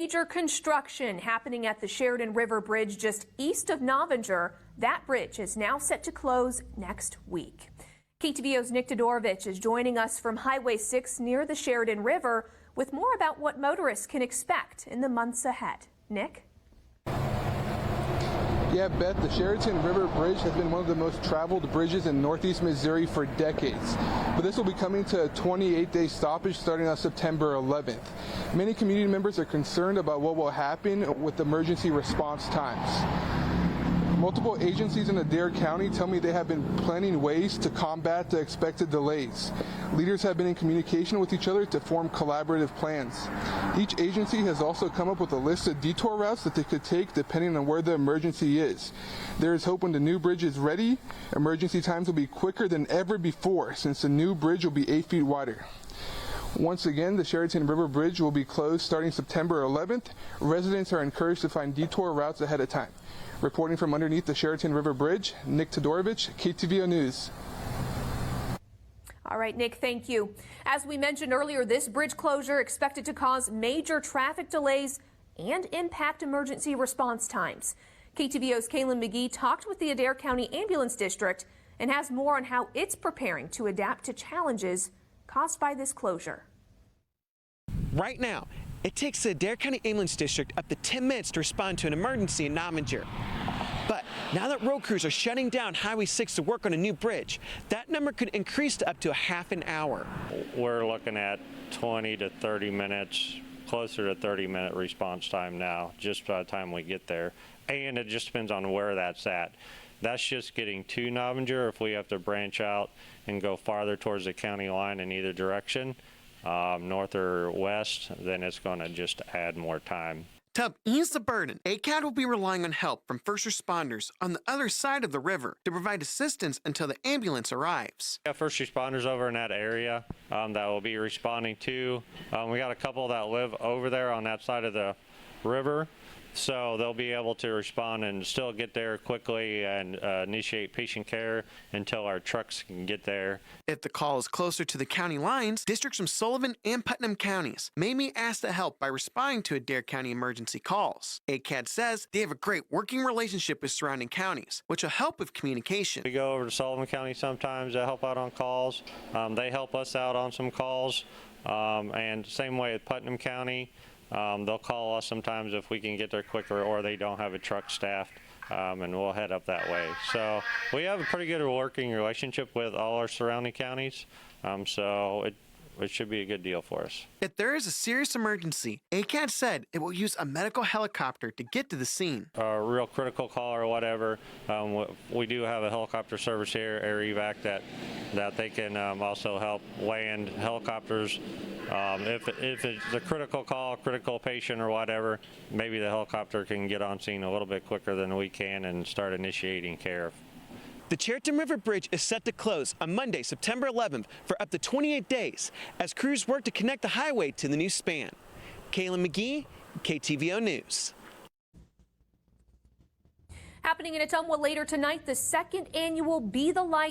Major construction happening at the Chariton River Bridge just east of Novinger. That bridge is now set to close next week. KTVO's Nick Todorovich is joining us from Highway 6 near the Chariton River with more about what motorists can expect in the months ahead. Nick? Yeah, Beth, the Chariton River Bridge has been one of the most traveled bridges in northeast Missouri for decades. But this will be coming to a 28-day stoppage starting on September 11th. Many community members are concerned about what will happen with emergency response times. Multiple agencies in Adair County tell me they have been planning ways to combat the expected delays. Leaders have been in communication with each other to form collaborative plans. Each agency has also come up with a list of detour routes that they could take depending on where the emergency is. There is hope when the new bridge is ready, emergency times will be quicker than ever before since the new bridge will be 8 feet wider. Once again, the Chariton River Bridge will be closed starting September 11th. Residents are encouraged to find detour routes ahead of time. Reporting from underneath the Chariton River Bridge, Nick Todorovich, KTVO News. All right, Nick, thank you. As we mentioned earlier, this bridge closure expected to cause major traffic delays and impact emergency response times. KTVO's Kaylin McGee talked with the Adair County Ambulance District and has more on how it's preparing to adapt to challenges caused by this closure. Right now, it takes the Adair County Ambulance District up to 10 minutes to respond to an emergency in Novinger. But now that road crews are shutting down Highway 6 to work on a new bridge, that number could increase to up to a half an hour. We're looking at 20 to 30 minutes, closer to 30-minute response time now, just by the time we get there. And it just depends on where that's at. That's just getting to Novinger. If we have to branch out and go farther towards the county line in either direction, north or west, then it's going to just add more time. To help ease the burden, ACAD will be relying on help from first responders on the other side of the river to provide assistance until the ambulance arrives. We have first responders over in that area that will be responding to. We got a couple that live over there on that side of the river, so they'll be able to respond and still get there quickly and initiate patient care until our trucks can get there. If the call is closer to the county lines, districts from Sullivan and Putnam counties may be asked to help by responding to Adair County emergency calls. ACAD says they have a great working relationship with surrounding counties, which will help with communication. We go over to Sullivan County sometimes to help out on calls. They help us out on some calls, and same way at Putnam County. They'll call us sometimes if we can get there quicker or they don't have a truck staffed, and we'll head up that way. So we have a pretty good working relationship with all our surrounding counties, so it should be a good deal for us. If there is a serious emergency, ACAD said it will use a medical helicopter to get to the scene. A real critical call or whatever, we do have a helicopter service here, air evac, that they can also help land helicopters. If it's a critical call, critical patient or whatever, maybe the helicopter can get on scene a little bit quicker than we can and start initiating care. The Chariton River Bridge is set to close on Monday, September 11th for up to 28 days as crews work to connect the highway to the new span. Kaylin McGee, KTVO News. Happening in Ottumwa later tonight, the second annual Be the Light